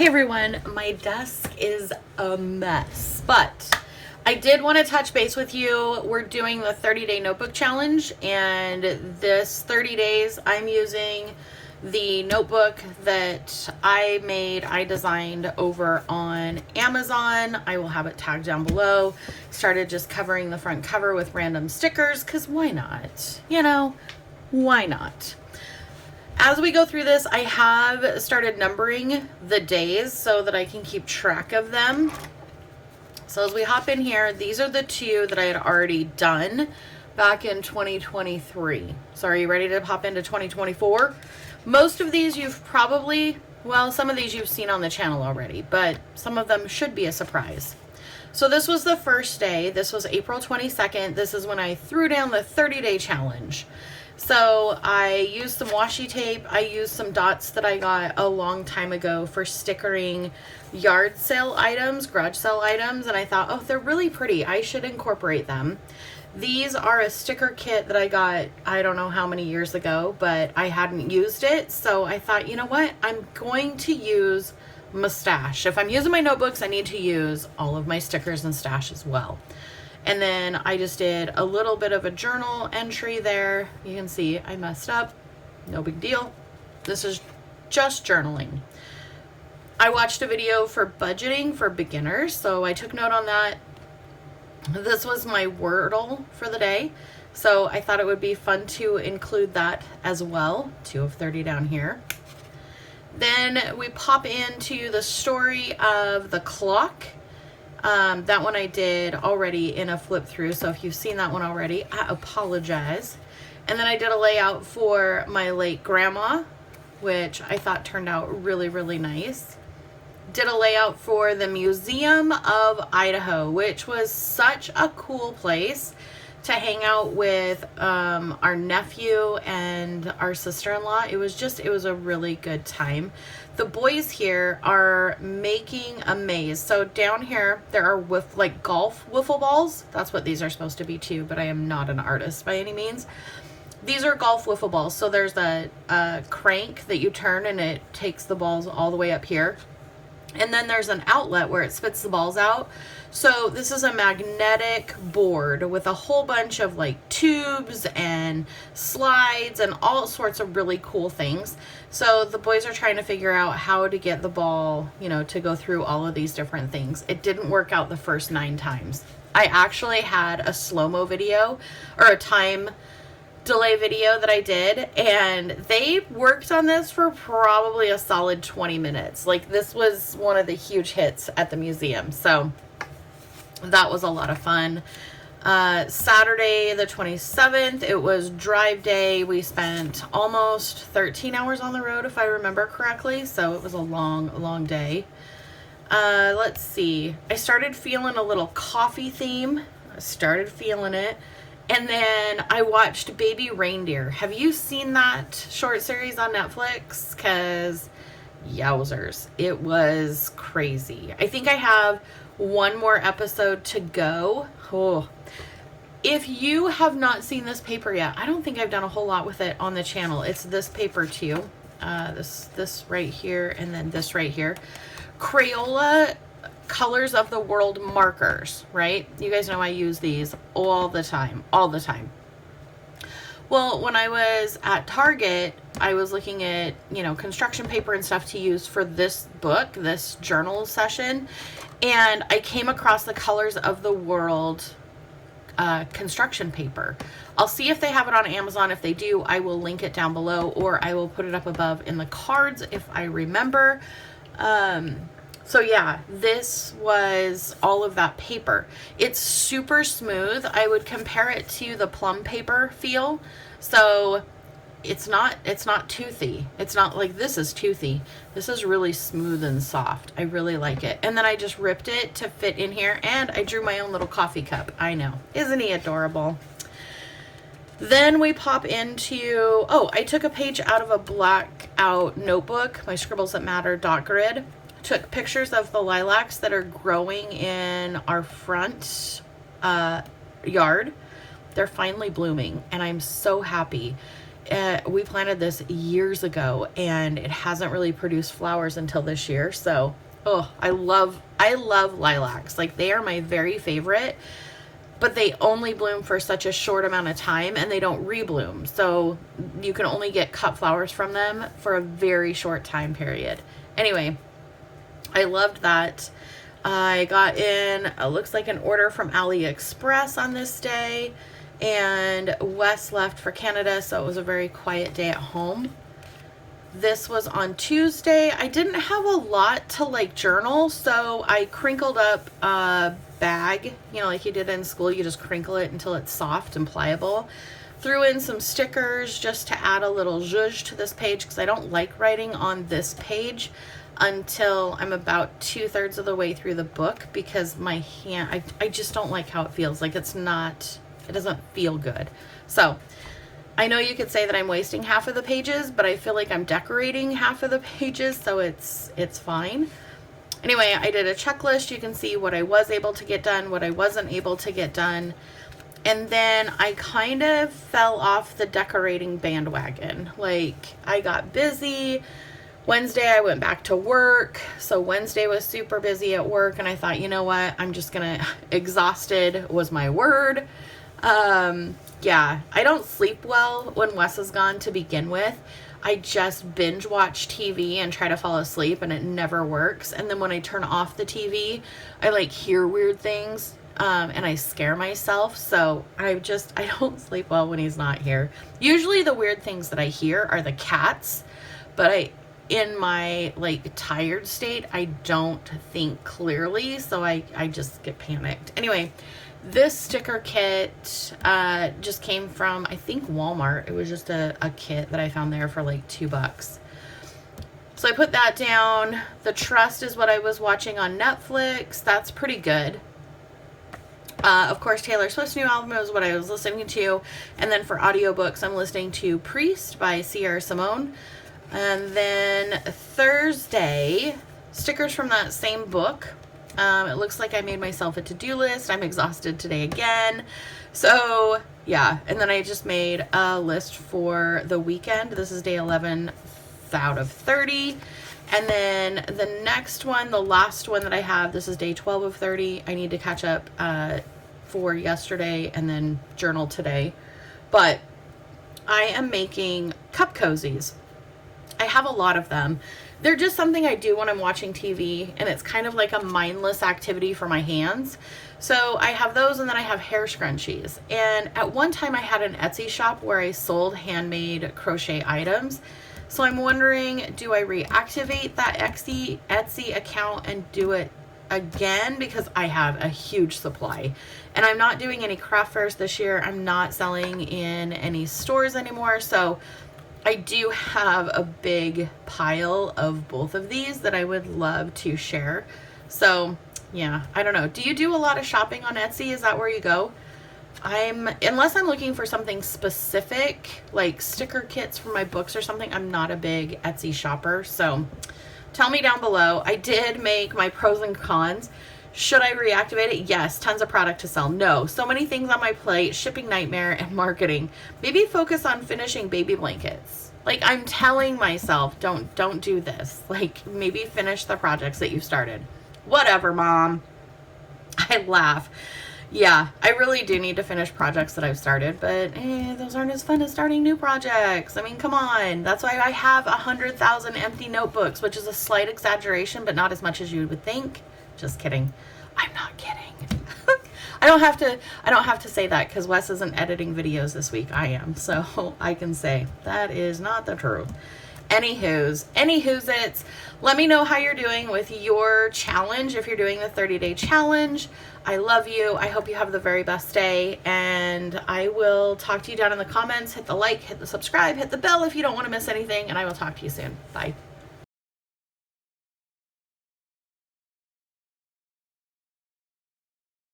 Hey everyone, my desk is a mess, but I did want to touch base with you. We're doing the 30-day notebook challenge, and this 30 days I'm using the notebook that I designed over on Amazon. I will have it tagged down below. Started just covering the front cover with random stickers, because why not? You know, why not? As we go through this, I have started numbering the days so that I can keep track of them. So as we hop in here, these are the two that I had already done back in 2023. So are you ready to hop into 2024? Most of these you've probably, well, some of these you've seen on the channel already, but some of them should be a surprise. So this was the first day. This was April 22nd. This is when I threw down the 30-day challenge. So I used some washi tape. I used some dots that I got a long time ago for stickering yard sale items, garage sale items, and I thought, oh, they're really pretty. I should incorporate them. These are a sticker kit that I got, I don't know how many years ago, but I hadn't used it. So I thought, you know what? I'm going to use my stash. If I'm using my notebooks, I need to use all of my stickers and stash as well. And then I just did a little bit of a journal entry there. You can see I messed up. No big deal. This is just journaling. I watched a video for budgeting for beginners, so I took note on that. This was my Wordle for the day, so I thought it would be fun to include that as well. 2 of 30 down here. Then we pop into the story of the clock. That one I did already in a flip through, so if you've seen that one already, I apologize. And then I did a layout for my late grandma, which I thought turned out really, really nice. Did a layout for the Museum of Idaho, which was such a cool place to hang out with our nephew and our sister-in-law. It was a really good time. The boys here are making a maze. So down here there are golf wiffle balls. That's what these are supposed to be too, but I am not an artist by any means. These are golf wiffle balls. So there's a crank that you turn and it takes the balls all the way up here. And then there's an outlet where it spits the balls out. So this is a magnetic board with a whole bunch of like tubes and slides and all sorts of really cool things. So the boys are trying to figure out how to get the ball, to go through all of these different things. It didn't work out the first 9 times. I actually had a slow-mo video or a time delay video that I did, and they worked on this for probably a solid 20 minutes. Like, this was one of the huge hits at the museum, so that was a lot of fun. Saturday the 27th, it was drive day. We spent almost 13 hours on the road, if I remember correctly, so it was a long day. Let's see, I started feeling a little coffee theme. I started feeling it. And then I watched Baby Reindeer. Have you seen that short series on Netflix? Because, yowzers, it was crazy. I think I have one more episode to go. Oh. If you have not seen this paper yet, I don't think I've done a whole lot with it on the channel. It's this paper too. This right here and then this right here. Crayola Colors of the World markers, right? You guys know I use these all the time. Well, when I was at Target, I was looking at, construction paper and stuff to use for this book, this journal session, and I came across the Colors of the World construction paper. I'll see if they have it on Amazon. If they do, I will link it down below, or I will put it up above in the cards if I remember. So yeah, this was all of that paper. It's super smooth. I would compare it to the plum paper feel. So it's not toothy. It's not like this is toothy. This is really smooth and soft. I really like it. And then I just ripped it to fit in here, and I drew my own little coffee cup. I know. Isn't he adorable? Then we pop into, I took a page out of a blackout notebook, my Scribbles That Matter dot grid. Took pictures of the lilacs that are growing in our front yard. They're finally blooming, and I'm so happy. We planted this years ago and it hasn't really produced flowers until this year. So, oh, I love lilacs. Like, they are my very favorite, but they only bloom for such a short amount of time and they don't rebloom. So you can only get cut flowers from them for a very short time period. Anyway, I loved that. I got in, it looks like an order from AliExpress on this day, and Wes left for Canada, so it was a very quiet day at home. This was on Tuesday. I didn't have a lot to like journal, so I crinkled up a bag, you know, like you did in school. You just crinkle it until it's soft and pliable. Threw in some stickers just to add a little zhuzh to this page, because I don't like writing on this page until I'm about 2/3 of the way through the book, because my hand, I just don't like how it feels. Like, it doesn't feel good. So I know you could say that I'm wasting half of the pages, but I feel like I'm decorating half of the pages, so it's fine. Anyway, I did a checklist. You can see what I was able to get done, what I wasn't able to get done. And then I kind of fell off the decorating bandwagon. Like, I got busy. Wednesday, I went back to work. So Wednesday was super busy at work, and I thought, you know what? I'm just gonna, exhausted was my word. Yeah, I don't sleep well when Wes is gone to begin with. I just binge watch TV and try to fall asleep, and it never works. And then when I turn off the TV, I like hear weird things, and I scare myself. So I don't sleep well when he's not here. Usually the weird things that I hear are the cats, but in my like tired state, I don't think clearly. So I just get panicked. Anyway, this sticker kit just came from, I think, Walmart. It was just a kit that I found there for like $2. So I put that down. The Trust is what I was watching on Netflix. That's pretty good. Of course, Taylor Swift's new album is what I was listening to. And then for audiobooks, I'm listening to Priest by Sierra Simone. And then Thursday, stickers from that same book. It looks like I made myself a to-do list. I'm exhausted today again. So yeah, and then I just made a list for the weekend. This is day 11 out of 30. And then the next one, the last one that I have, this is day 12 of 30. I need to catch up for yesterday and then journal today. But I am making cup cozies. I have a lot of them. They're just something I do when I'm watching TV, and it's kind of like a mindless activity for my hands. So I have those, and then I have hair scrunchies. And at one time I had an Etsy shop where I sold handmade crochet items. So I'm wondering, do I reactivate that Etsy account and do it again? Because I have a huge supply. And I'm not doing any craft fairs this year. I'm not selling in any stores anymore. So I do have a big pile of both of these that I would love to share. So yeah, I don't know. Do you do a lot of shopping on Etsy? Is that where you go? Unless I'm looking for something specific, like sticker kits for my books or something, I'm not a big Etsy shopper. So tell me down below. I did make my pros and cons. Should I reactivate it? Yes. Tons of product to sell. No. So many things on my plate, shipping nightmare and marketing. Maybe focus on finishing baby blankets. Like, I'm telling myself, don't do this. Like, maybe finish the projects that you've started. Whatever, Mom. I laugh. Yeah, I really do need to finish projects that I've started, but those aren't as fun as starting new projects. I mean, come on. That's why I have 100,000 empty notebooks, which is a slight exaggeration, but not as much as you would think. Just kidding. I'm not kidding. I don't have to say that because Wes isn't editing videos this week. I am. So I can say that is not the truth. Anywho's it's. Let me know how you're doing with your challenge if you're doing the 30-day challenge. I love you. I hope you have the very best day, and I will talk to you down in the comments. Hit the like, hit the subscribe, hit the bell if you don't want to miss anything, and I will talk to you soon. Bye.